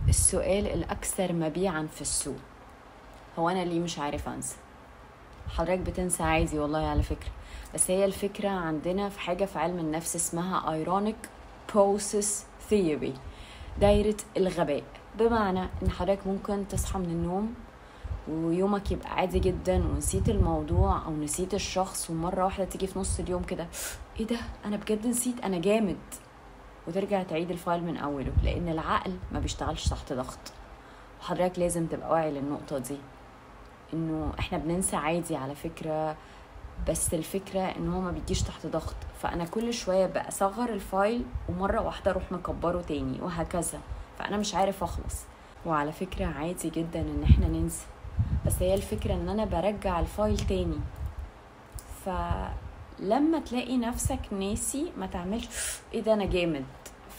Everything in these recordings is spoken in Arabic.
السؤال الأكثر مبيعا في السوق هو أنا ليه مش عارف أنسى؟ حضرتك بتنسى عادي والله على فكرة، بس هي الفكرة عندنا في حاجة في علم النفس اسمها ironic process theory، دايرة الغباء. بمعنى إن حضرتك ممكن تصحى من النوم ويومك يبقى عادي جدا ونسيت الموضوع أو نسيت الشخص، ومرة واحدة تيجي في نص اليوم كده إيه ده أنا بجد نسيت، أنا جامد، وترجع تعيد الفايل من أوله، لأن العقل ما بيشتغلش تحت ضغط. وحضرتك لازم تبقى واعي للنقطة دي، إنه إحنا بننسى عادي على فكرة، بس الفكرة إن هو ما بيجيش تحت ضغط. فأنا كل شوية بقى أصغر الفايل ومرة واحدة أروح مكبره تاني وهكذا، فأنا مش عارف أخلص. وعلى فكرة عادي جدا إن إحنا ننسى، بس هي الفكرة إن أنا برجع الفايل تاني. فلما تلاقي نفسك ناسي ما تعملش إيه ده أنا جامد،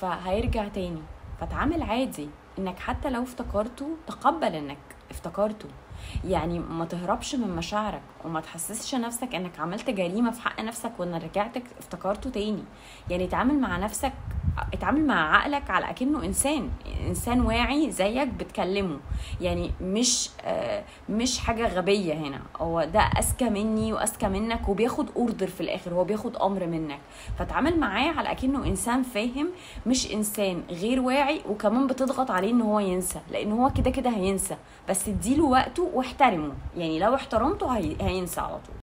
فهيرجع تاني. فتعامل عادي إنك حتى لو افتكرته تقبل إنك افتكرته، يعني ما تهربش من مشاعرك وما تحسسش نفسك انك عملت جريمة في حق نفسك وان رجعتك افتكرته تاني. يعني اتعامل مع نفسك، اتعامل مع عقلك على اكنه انسان واعي زيك بتكلمه، يعني مش حاجة غبية. هنا هو ده اذكى مني واذكى منك وبياخد اوردر في الاخر، هو بياخد امر منك، فتعامل معاه على اكنه انسان فاهم، مش انسان غير واعي وكمان بتضغط عليه ان هو ينسى، لان هو كده كده هينسى، بس اديله وقته واحترمه. يعني لو احترمته هينسى على طول.